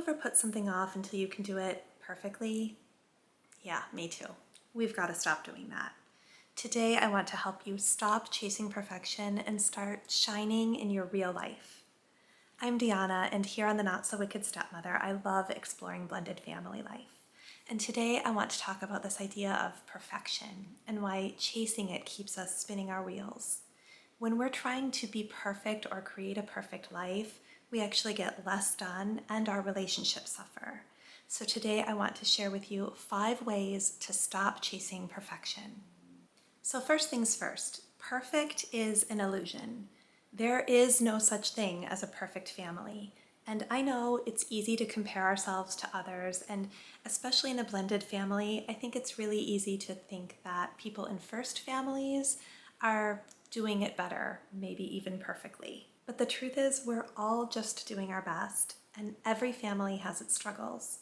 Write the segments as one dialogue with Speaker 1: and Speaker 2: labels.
Speaker 1: ever put something off until you can do it perfectly? Yeah, me too. We've got to stop doing that. Today, I want to help you stop chasing perfection and start shining in your real life. I'm Deanna, and here on the Not So Wicked Stepmother, I love exploring blended family life. And today, I want to talk about this idea of perfection and why chasing it keeps us spinning our wheels. When we're trying to be perfect or create a perfect life, we actually get less done and our relationships suffer. So today I want to share with you 5 ways to stop chasing perfection. So first things first, perfect is an illusion. There is no such thing as a perfect family. And I know it's easy to compare ourselves to others, and especially in a blended family, I think it's really easy to think that people in first families are doing it better, maybe even perfectly. But the truth is, we're all just doing our best, and every family has its struggles.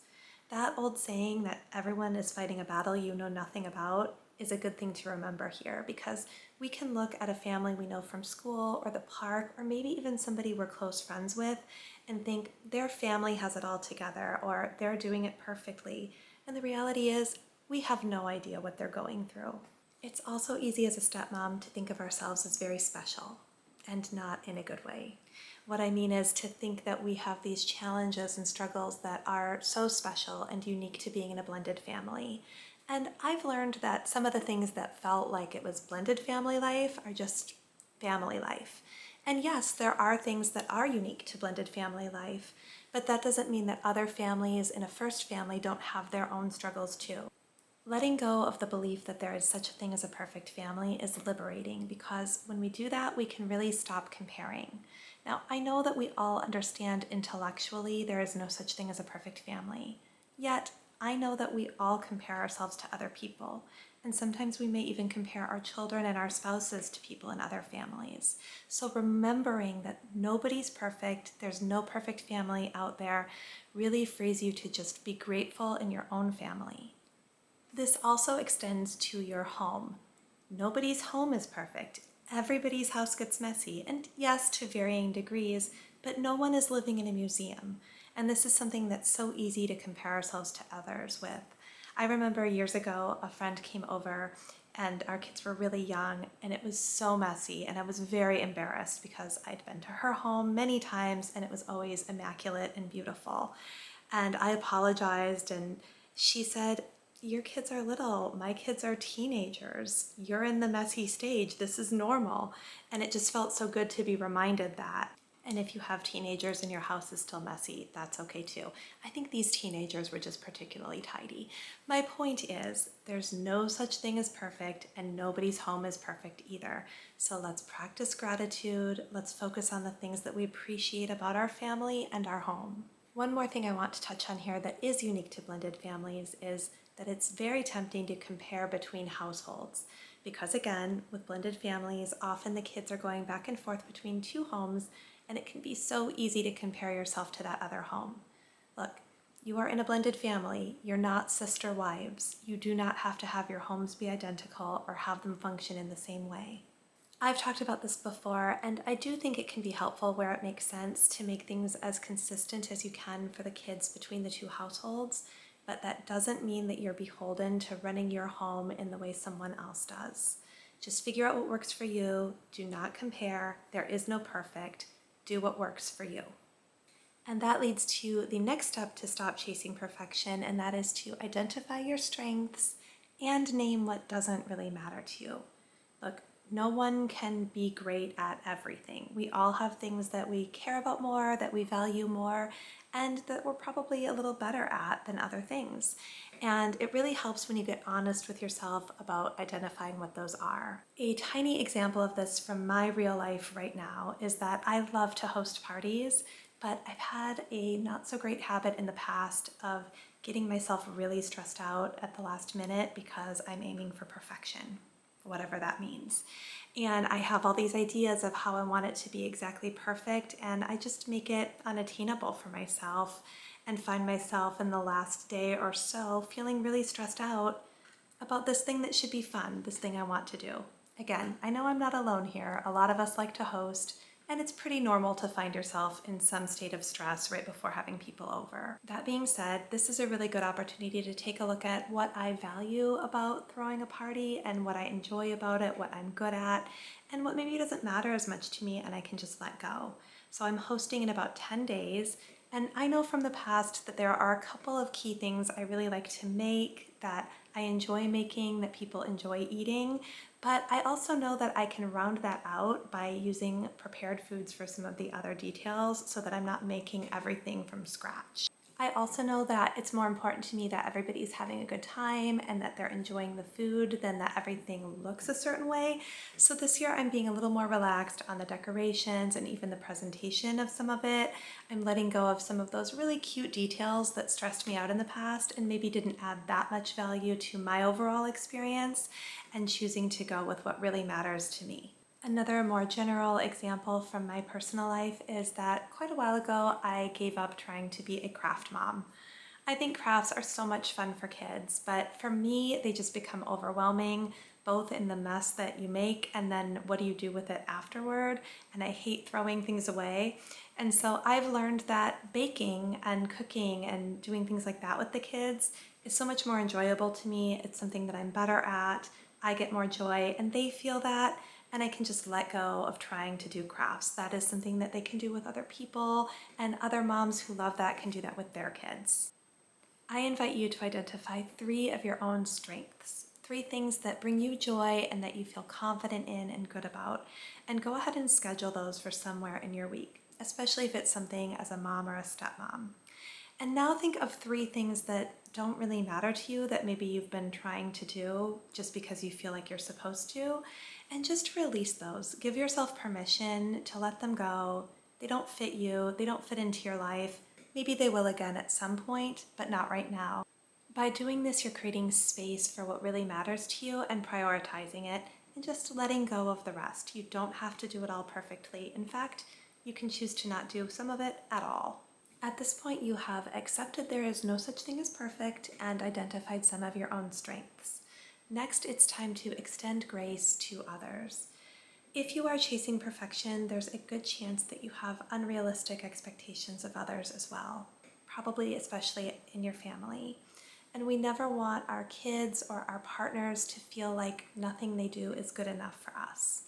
Speaker 1: That old saying that everyone is fighting a battle you know nothing about is a good thing to remember here, because we can look at a family we know from school or the park or maybe even somebody we're close friends with and think their family has it all together or they're doing it perfectly. And the reality is we have no idea what they're going through. It's also easy as a stepmom to think of ourselves as very special, and not in a good way. What I mean is to think that we have these challenges and struggles that are so special and unique to being in a blended family. And I've learned that some of the things that felt like it was blended family life are just family life. And yes, there are things that are unique to blended family life, but that doesn't mean that other families in a first family don't have their own struggles too. Letting go of the belief that there is such a thing as a perfect family is liberating, because when we do that, we can really stop comparing. Now, I know that we all understand intellectually there is no such thing as a perfect family. Yet, I know that we all compare ourselves to other people, and sometimes we may even compare our children and our spouses to people in other families. So remembering that nobody's perfect, there's no perfect family out there, really frees you to just be grateful in your own family. This also extends to your home. Nobody's home is perfect. Everybody's house gets messy, and yes, to varying degrees, but no one is living in a museum. And this is something that's so easy to compare ourselves to others with. I remember years ago, a friend came over and our kids were really young and it was so messy, and I was very embarrassed because I'd been to her home many times and it was always immaculate and beautiful. And I apologized, and she said, "Your kids are little, my kids are teenagers. You're in the messy stage, this is normal." And it just felt so good to be reminded that. And if you have teenagers and your house is still messy, that's okay too. I think these teenagers were just particularly tidy. My point is, there's no such thing as perfect, and nobody's home is perfect either. So let's practice gratitude. Let's focus on the things that we appreciate about our family and our home. One more thing I want to touch on here that is unique to blended families is that it's very tempting to compare between households. Because again, with blended families, often the kids are going back and forth between 2 homes, and it can be so easy to compare yourself to that other home. Look, you are in a blended family. You're not sister wives. You do not have to have your homes be identical or have them function in the same way. I've talked about this before, and I do think it can be helpful where it makes sense to make things as consistent as you can for the kids between the 2 households, but that doesn't mean that you're beholden to running your home in the way someone else does. Just figure out what works for you. Do not compare. There is no perfect. Do what works for you. And that leads to the next step to stop chasing perfection, and that is to identify your strengths and name what doesn't really matter to you. Look, no one can be great at everything. We all have things that we care about more, that we value more, and that we're probably a little better at than other things. And it really helps when you get honest with yourself about identifying what those are. A tiny example of this from my real life right now is that I love to host parties, but I've had a not so great habit in the past of getting myself really stressed out at the last minute because I'm aiming for perfection, whatever that means. And I have all these ideas of how I want it to be exactly perfect, and I just make it unattainable for myself and find myself in the last day or so feeling really stressed out about this thing that should be fun, this thing I want to do. Again, I know I'm not alone here. A lot of us like to host. And it's pretty normal to find yourself in some state of stress right before having people over. That being said, this is a really good opportunity to take a look at what I value about throwing a party and what I enjoy about it, what I'm good at, and what maybe doesn't matter as much to me and I can just let go. So I'm hosting in about 10 days, and I know from the past that there are a couple of key things I really like to make, that I enjoy making, that people enjoy eating, but I also know that I can round that out by using prepared foods for some of the other details so that I'm not making everything from scratch. I also know that it's more important to me that everybody's having a good time and that they're enjoying the food than that everything looks a certain way. So this year I'm being a little more relaxed on the decorations and even the presentation of some of it. I'm letting go of some of those really cute details that stressed me out in the past and maybe didn't add that much value to my overall experience, and choosing to go with what really matters to me. Another more general example from my personal life is that quite a while ago I gave up trying to be a craft mom. I think crafts are so much fun for kids, but for me they just become overwhelming, both in the mess that you make and then what do you do with it afterward, and I hate throwing things away. And so I've learned that baking and cooking and doing things like that with the kids is so much more enjoyable to me. It's something that I'm better at. I get more joy and they feel that, and I can just let go of trying to do crafts. That is something that they can do with other people, and other moms who love that can do that with their kids. I invite you to identify 3 of your own strengths, 3 things that bring you joy and that you feel confident in and good about, and go ahead and schedule those for somewhere in your week, especially if it's something as a mom or a stepmom. And now think of 3 things that don't really matter to you that maybe you've been trying to do just because you feel like you're supposed to, and just release those. Give yourself permission to let them go. They don't fit you, they don't fit into your life. Maybe they will again at some point, but not right now. By doing this, you're creating space for what really matters to you and prioritizing it, and just letting go of the rest. You don't have to do it all perfectly. In fact, you can choose to not do some of it at all. At this point, you have accepted there is no such thing as perfect and identified some of your own strengths. Next, it's time to extend grace to others. If you are chasing perfection, there's a good chance that you have unrealistic expectations of others as well, probably especially in your family. And we never want our kids or our partners to feel like nothing they do is good enough for us.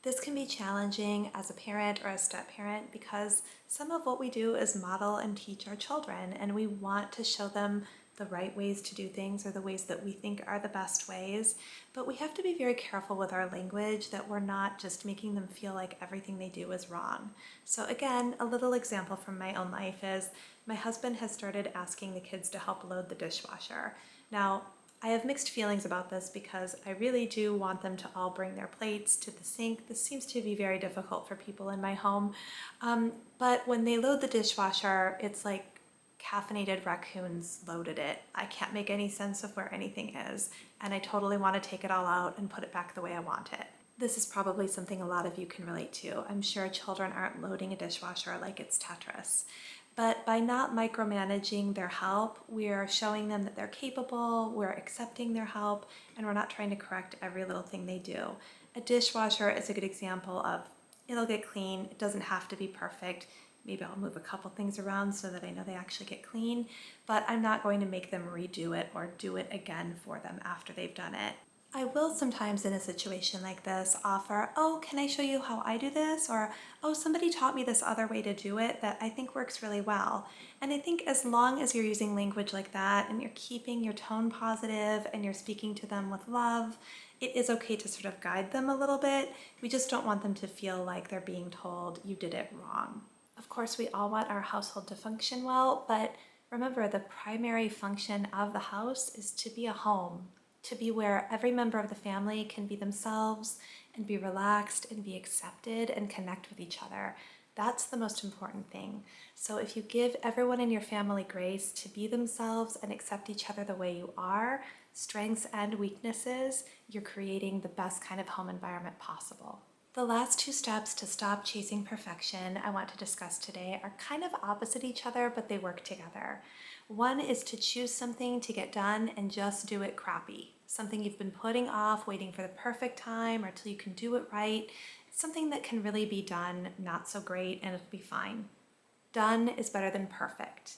Speaker 1: This can be challenging as a parent or a step-parent because some of what we do is model and teach our children, and we want to show them the right ways to do things or the ways that we think are the best ways. But we have to be very careful with our language that we're not just making them feel like everything they do is wrong. So again, a little example from my own life is my husband has started asking the kids to help load the dishwasher. Now, I have mixed feelings about this because I really do want them to all bring their plates to the sink. This seems to be very difficult for people in my home. But when they load the dishwasher, it's like caffeinated raccoons loaded it. I can't make any sense of where anything is, and I totally want to take it all out and put it back the way I want it. This is probably something a lot of you can relate to. I'm sure children aren't loading a dishwasher like it's Tetris. But by not micromanaging their help, we're showing them that they're capable, we're accepting their help, and we're not trying to correct every little thing they do. A dishwasher is a good example of it'll get clean, it doesn't have to be perfect. Maybe I'll move a couple things around so that I know they actually get clean, but I'm not going to make them redo it or do it again for them after they've done it. I will sometimes in a situation like this offer, oh, can I show you how I do this? Or, oh, somebody taught me this other way to do it that I think works really well. And I think as long as you're using language like that and you're keeping your tone positive and you're speaking to them with love, it is okay to sort of guide them a little bit. We just don't want them to feel like they're being told you did it wrong. Of course, we all want our household to function well, but remember the primary function of the house is to be a home, to be where every member of the family can be themselves and be relaxed and be accepted and connect with each other. That's the most important thing. So if you give everyone in your family grace to be themselves and accept each other the way you are, strengths and weaknesses, you're creating the best kind of home environment possible. The last 2 steps to stop chasing perfection I want to discuss today are kind of opposite each other, but they work together. One is to choose something to get done and just do it crappy. Something you've been putting off, waiting for the perfect time or till you can do it right, something that can really be done not so great and it'll be fine. Done is better than perfect.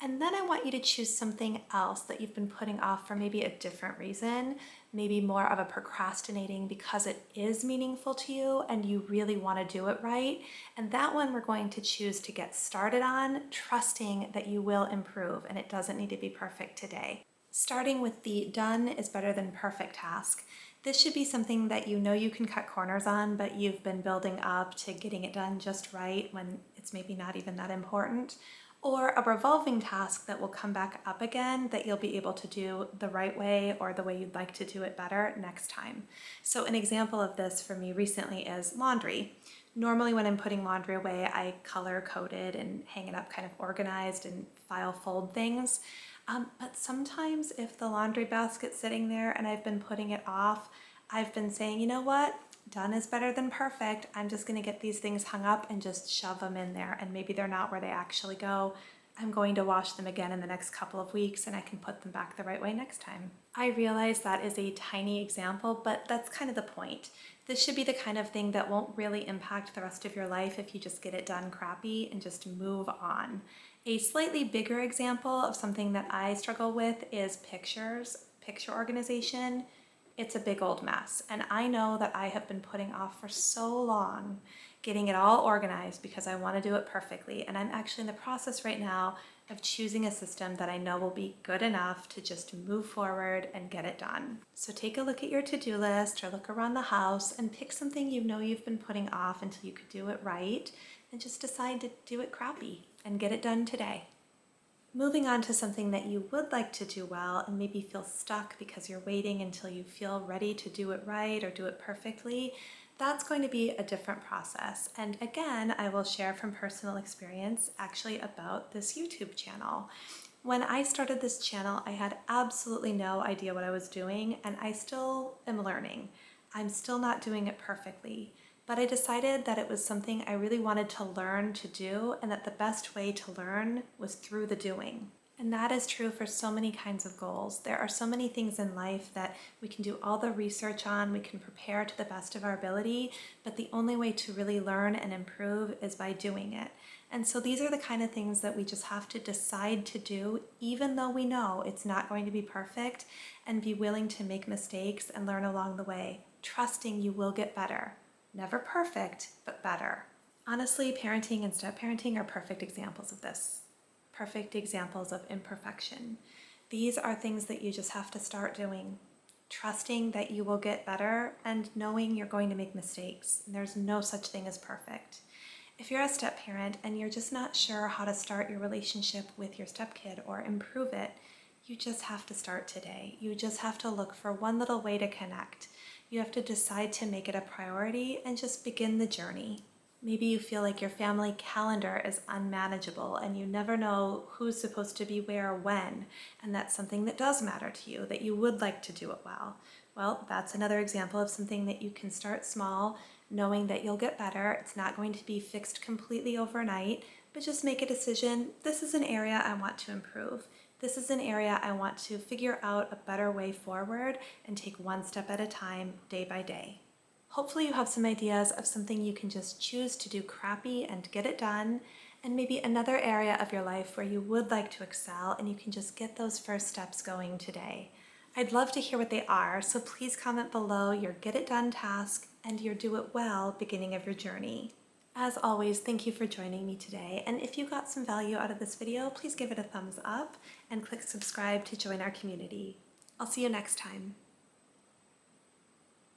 Speaker 1: And then I want you to choose something else that you've been putting off for maybe a different reason, maybe more of a procrastinating because it is meaningful to you and you really want to do it right. And that one we're going to choose to get started on, trusting that you will improve and it doesn't need to be perfect today. Starting with the done is better than perfect task. This should be something that you know you can cut corners on, but you've been building up to getting it done just right when it's maybe not even that important. Or a revolving task that will come back up again that you'll be able to do the right way or the way you'd like to do it better next time. So an example of this for me recently is laundry. Normally when I'm putting laundry away, I color code it and hang it up kind of organized and file fold things. But sometimes if the laundry basket's sitting there and I've been putting it off, I've been saying, you know what? Done is better than perfect. I'm just gonna get these things hung up and just shove them in there, and maybe they're not where they actually go. I'm going to wash them again in the next couple of weeks and I can put them back the right way next time. I realize that is a tiny example, but that's kind of the point. This should be the kind of thing that won't really impact the rest of your life if you just get it done crappy and just move on. A slightly bigger example of something that I struggle with is picture organization. It's a big old mess, and I know that I have been putting off for so long getting it all organized because I want to do it perfectly, and I'm actually in the process right now of choosing a system that I know will be good enough to just move forward and get it done. So take a look at your to-do list or look around the house and pick something you know you've been putting off until you could do it right, and just decide to do it crappy and get it done today. Moving on to something that you would like to do well and maybe feel stuck because you're waiting until you feel ready to do it right or do it perfectly, that's going to be a different process. And again, I will share from personal experience actually about this YouTube channel. When I started this channel, I had absolutely no idea what I was doing, and I still am learning. I'm still not doing it perfectly. But I decided that it was something I really wanted to learn to do, and that the best way to learn was through the doing. And that is true for so many kinds of goals. There are so many things in life that we can do all the research on, we can prepare to the best of our ability, but the only way to really learn and improve is by doing it. And so these are the kind of things that we just have to decide to do, even though we know it's not going to be perfect, and be willing to make mistakes and learn along the way, trusting you will get better. Never perfect, but better. Honestly, parenting and step-parenting are perfect examples of this. Perfect examples of imperfection. These are things that you just have to start doing. Trusting that you will get better and knowing you're going to make mistakes. And there's no such thing as perfect. If you're a step-parent and you're just not sure how to start your relationship with your stepkid or improve it, you just have to start today. You just have to look for one little way to connect. You have to decide to make it a priority and just begin the journey. Maybe you feel like your family calendar is unmanageable and you never know who's supposed to be where when, and that's something that does matter to you, that you would like to do it well. Well, that's another example of something that you can start small, knowing that you'll get better. It's not going to be fixed completely overnight, but just make a decision. This is an area I want to improve. This is an area I want to figure out a better way forward and take one step at a time, day by day. Hopefully you have some ideas of something you can just choose to do crappy and get it done, and maybe another area of your life where you would like to excel and you can just get those first steps going today. I'd love to hear what they are, so please comment below your get it done task and your do it well beginning of your journey. As always, thank you for joining me today, and if you got some value out of this video, please give it a thumbs up and click subscribe to join our community. I'll see you next time.